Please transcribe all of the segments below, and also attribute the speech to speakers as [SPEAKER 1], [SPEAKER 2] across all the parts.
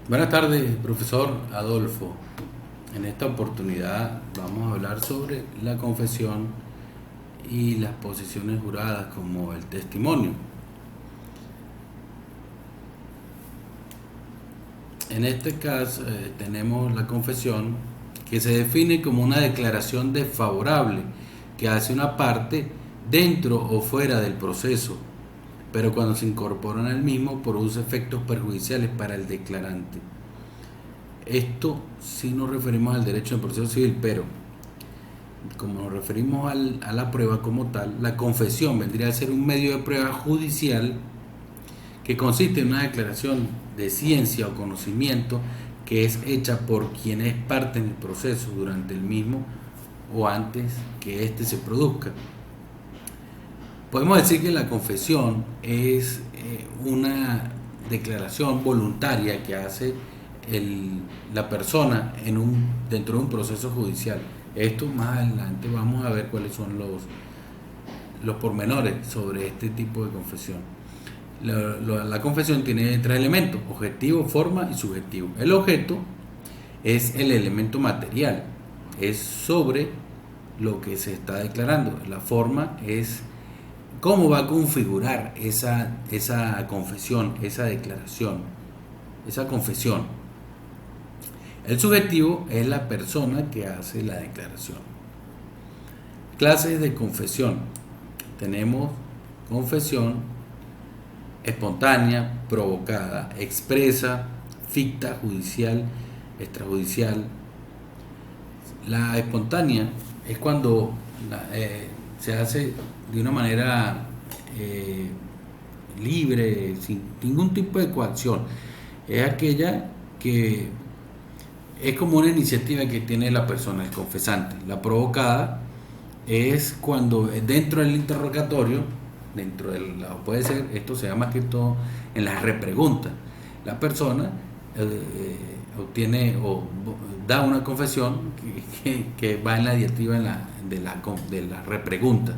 [SPEAKER 1] Buenas tardes, profesor Adolfo. En esta oportunidad vamos a hablar sobre la confesión y las posiciones juradas como el testimonio. En este caso tenemos la confesión que se define como una declaración desfavorable que hace una parte dentro o fuera del proceso, pero cuando se incorporan al mismo produce efectos perjudiciales para el declarante. Esto sí nos referimos al derecho del proceso civil, pero como nos referimos a la prueba como tal, la confesión vendría a ser un medio de prueba judicial que consiste en una declaración de ciencia o conocimiento que es hecha por quien es parte en el proceso durante el mismo o antes que éste se produzca. Podemos decir que la confesión es una declaración voluntaria que hace la persona dentro de un proceso judicial. Esto más adelante vamos a ver cuáles son los pormenores sobre este tipo de confesión. La confesión tiene tres elementos: objetivo, forma y subjetivo. El objeto es el elemento material, es sobre lo que se está declarando. La forma es cómo va a configurar esa confesión, esa declaración, esa confesión. El subjetivo es la persona que hace la declaración. Clases de confesión. Tenemos confesión espontánea, provocada, expresa, ficta, judicial, extrajudicial. La espontánea es cuando se hace de una manera libre, sin ningún tipo de coacción. Es aquella que es como una iniciativa que tiene la persona, el confesante. La provocada es cuando dentro del interrogatorio, puede ser, esto se llama más que todo en las repreguntas, la persona obtiene o da una confesión que va en la diatriba de la repregunta,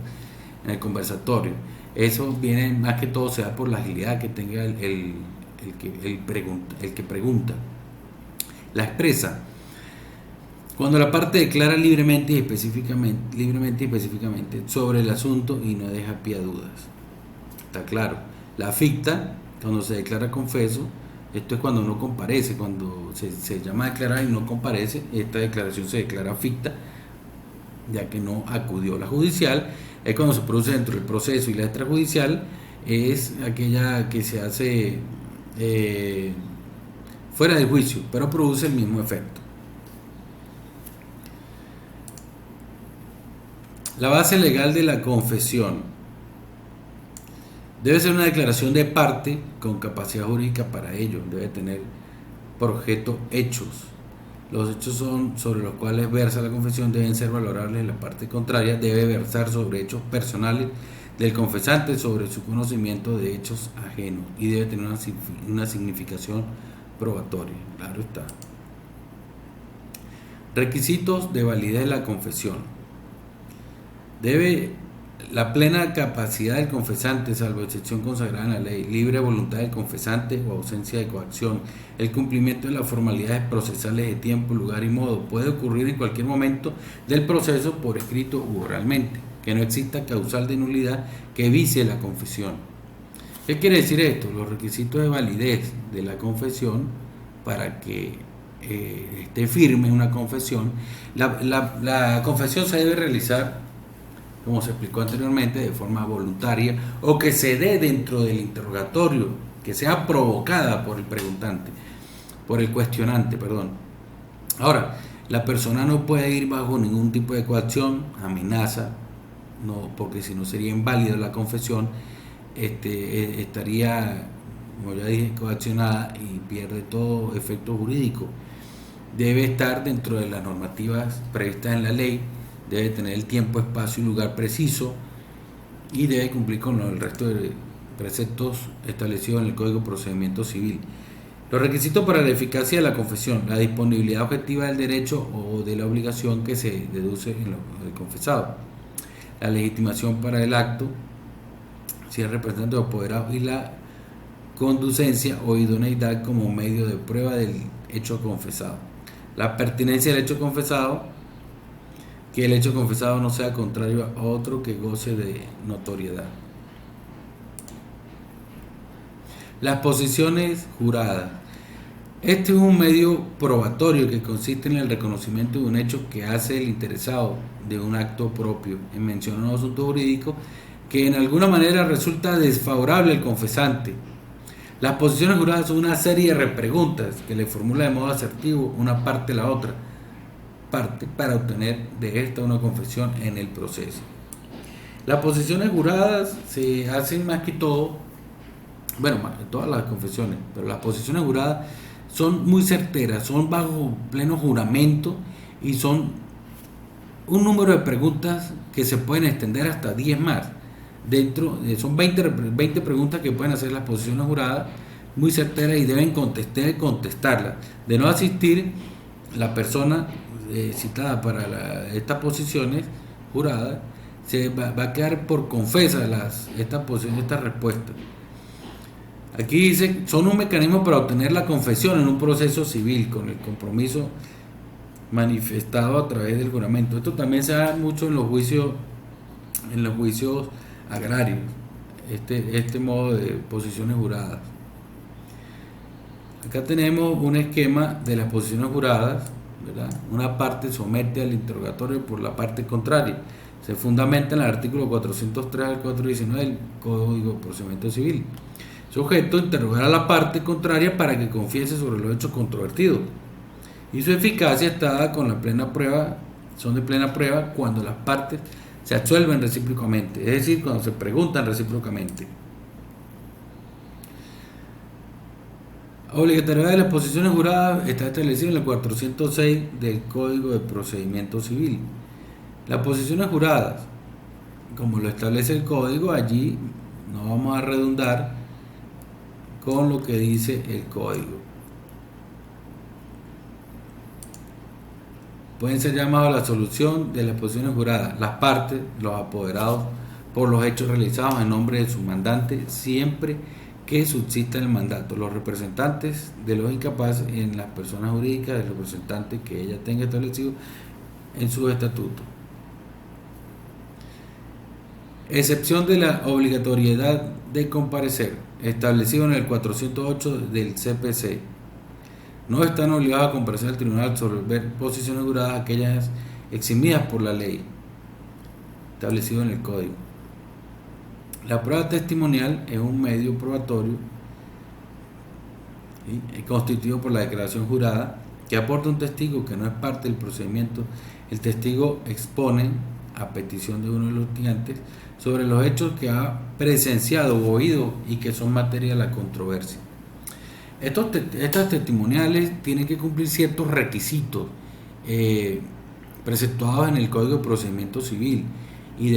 [SPEAKER 1] en el conversatorio. Eso viene más que todo, se da por la agilidad que tenga el que pregunta. La expresa, cuando la parte declara libremente y específicamente sobre el asunto y no deja pie a dudas. Está claro. La ficta, cuando se declara confeso, esto es cuando no comparece, cuando se llama a declarar y no comparece, esta declaración se declara ficta, ya que no acudió a la judicial. Es cuando se produce dentro del proceso, y la extrajudicial es aquella que se hace fuera del juicio, pero produce el mismo efecto. La base legal de la confesión debe ser una declaración de parte con capacidad jurídica para ello. Debe tener por objeto hechos. Los hechos sobre los cuales versa la confesión deben ser valorables. La parte contraria debe versar sobre hechos personales del confesante, sobre su conocimiento de hechos ajenos, y debe tener una significación probatoria. Claro está. Requisitos de validez de la confesión. Debe la plena capacidad del confesante, salvo excepción consagrada en la ley, libre voluntad del confesante o ausencia de coacción, el cumplimiento de las formalidades procesales de tiempo, lugar y modo. Puede ocurrir en cualquier momento del proceso, por escrito u oralmente, que no exista causal de nulidad que vicie la confesión. ¿Qué quiere decir esto? Los requisitos de validez de la confesión para que esté firme una confesión. La confesión se debe realizar, como se explicó anteriormente, de forma voluntaria, o que se dé dentro del interrogatorio, que sea provocada por el preguntante, por el cuestionante, perdón. Ahora, la persona no puede ir bajo ningún tipo de coacción, amenaza, no, porque si no sería inválida la confesión, estaría, como ya dije, coaccionada y pierde todo efecto jurídico. Debe estar dentro de las normativas previstas en la ley, debe tener el tiempo, espacio y lugar preciso, y debe cumplir con el resto de preceptos establecidos en el Código de Procedimiento Civil. Los requisitos para la eficacia de la confesión: la disponibilidad objetiva del derecho o de la obligación que se deduce en lo confesado, la legitimación para el acto, si es representante o apoderado, y la conducencia o idoneidad como medio de prueba del hecho confesado. La pertinencia del hecho confesado, que el hecho confesado no sea contrario a otro que goce de notoriedad. Las posiciones juradas. Este es un medio probatorio que consiste en el reconocimiento de un hecho que hace el interesado de un acto propio en mencionado asunto jurídico que en alguna manera resulta desfavorable al confesante. Las posiciones juradas son una serie de repreguntas que le formula de modo asertivo una parte a la otra parte para obtener de esta una confesión en el proceso. Las posiciones juradas se hacen más que todo, bueno, todas las confesiones, pero las posiciones juradas son muy certeras, son bajo pleno juramento y son un número de preguntas que se pueden extender hasta 10 más. Son 20 preguntas que pueden hacer las posiciones juradas, muy certeras, y deben contestarlas. De no asistir, la persona citada para estas posiciones juradas va a quedar por confesa estas respuestas. Aquí dice, son un mecanismo para obtener la confesión en un proceso civil con el compromiso manifestado a través del juramento. Esto también se da mucho en los juicios agrarios, este modo de posiciones juradas. Acá tenemos un esquema de las posiciones juradas, ¿verdad? Una parte somete al interrogatorio por la parte contraria. Se fundamenta en el artículo 403 al 419 del Código de Procedimiento Civil. Sujeto interrogar a la parte contraria para que confiese sobre los hechos controvertidos. Y su eficacia está dada con la plena prueba, son de plena prueba cuando las partes se absuelven recíprocamente, es decir, cuando se preguntan recíprocamente. Obligatoriedad de las posiciones juradas está establecida en el 406 del Código de Procedimiento Civil. Las posiciones juradas, como lo establece el Código, allí no vamos a redundar con lo que dice el Código. Pueden ser llamados a la solución de las posiciones juradas las partes, los apoderados por los hechos realizados en nombre de su mandante, siempre que subsista el mandato, los representantes de los incapaces en las personas jurídicas, del representante que ella tenga establecido en su estatuto. Excepción de la obligatoriedad de comparecer, establecido en el 408 del CPC. No están obligados a comparecer al tribunal a resolver posiciones juradas aquellas eximidas por la ley, establecido en el Código. La prueba testimonial es un medio probatorio constituido por la declaración jurada que aporta un testigo que no es parte del procedimiento. El testigo expone, a petición de uno de los litigante, sobre los hechos que ha presenciado o oído y que son materia de la controversia. Estas testimoniales tienen que cumplir ciertos requisitos preceptuados en el Código de Procedimiento Civil y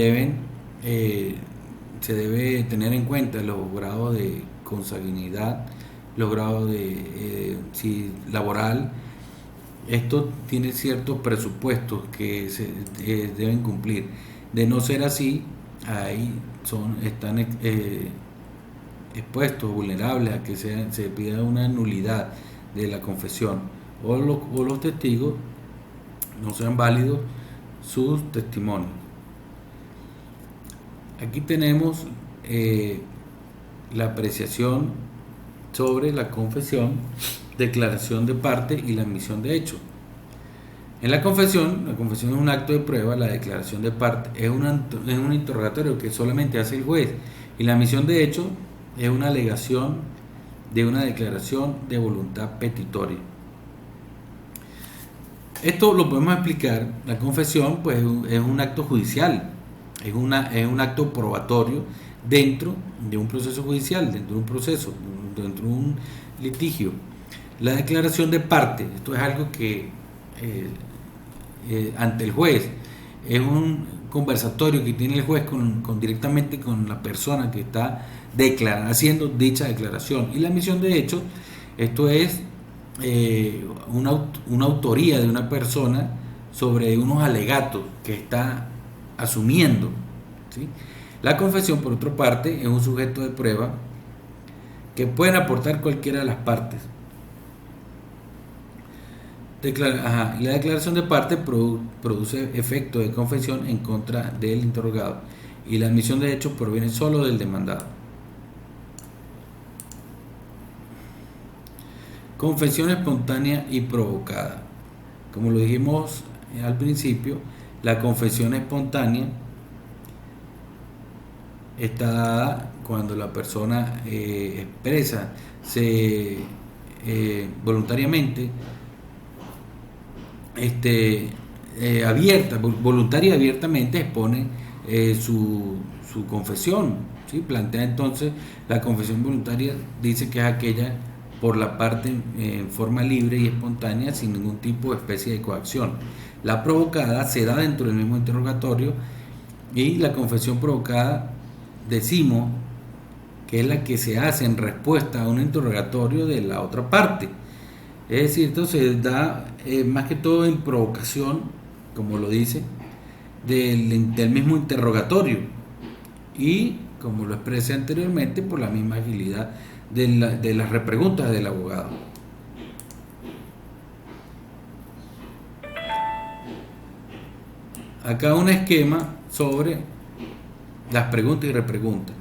[SPEAKER 1] se debe tener en cuenta los grados de consanguinidad, los grados de laboral. Esto tiene ciertos presupuestos que se deben cumplir. De no ser así, ahí están expuestos, vulnerables a que se pida una nulidad de la confesión o los testigos no sean válidos sus testimonios. Aquí tenemos la apreciación sobre la confesión, declaración de parte y la admisión de hecho. En la confesión es un acto de prueba, la declaración de parte es un interrogatorio que solamente hace el juez, y la admisión de hecho es una alegación de una declaración de voluntad petitoria. Esto lo podemos explicar. La confesión pues es un acto judicial, es un acto probatorio dentro de un proceso judicial, dentro de un litigio. La declaración de parte, esto es algo que ante el juez es un conversatorio que tiene el juez directamente con la persona que está haciendo dicha declaración. Y la admisión de hecho, esto es una autoría de una persona sobre unos alegatos que está asumiendo, ¿sí? La confesión, por otra parte, es un sujeto de prueba que pueden aportar cualquiera de las partes. La declaración de parte produce efecto de confesión en contra del interrogado y la admisión de hechos proviene solo del demandado. Confesión espontánea y provocada. Como lo dijimos al principio, la confesión espontánea está dada cuando la persona expresa voluntariamente, voluntaria y abiertamente expone su confesión, ¿sí? Plantea entonces la confesión voluntaria, dice que es aquella por la parte en forma libre y espontánea sin ningún tipo de especie de coacción. La provocada se da dentro del mismo interrogatorio y la confesión provocada decimos que es la que se hace en respuesta a un interrogatorio de la otra parte. Es decir, esto se da más que todo en provocación, como lo dice, del mismo interrogatorio y, como lo expresé anteriormente, por la misma agilidad de las repreguntas del abogado. Acá un esquema sobre las preguntas y repreguntas.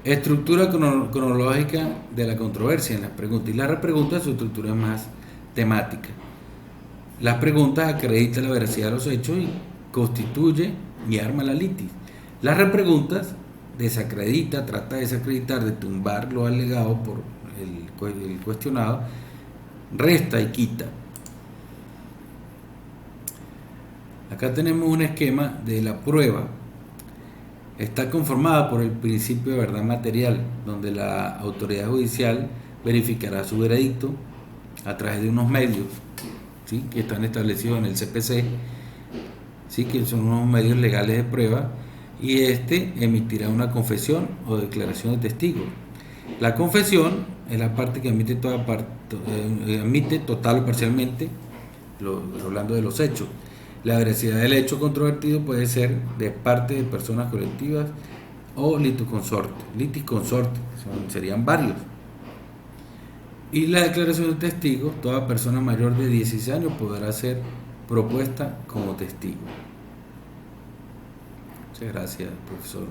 [SPEAKER 1] Estructura cronológica de la controversia en las preguntas. Y las repreguntas, su estructura es más temática. Las preguntas acreditan la veracidad de los hechos y constituye y arma la litis. Las repreguntas desacredita, trata de desacreditar, de tumbar lo alegado por el cuestionado, resta y quita. Acá tenemos un esquema de la prueba. Está conformada por el principio de verdad material, donde la autoridad judicial verificará su veredicto a través de unos medios, ¿sí?, que están establecidos en el CPC, ¿sí?, que son unos medios legales de prueba, y emitirá una confesión o declaración de testigo. La confesión es la parte que admite total o parcialmente, hablando de los hechos. La veracidad del hecho controvertido puede ser de parte de personas colectivas o litisconsorte. Serían varios. Y la declaración de testigo, toda persona mayor de 16 años podrá ser propuesta como testigo. Muchas gracias, profesor.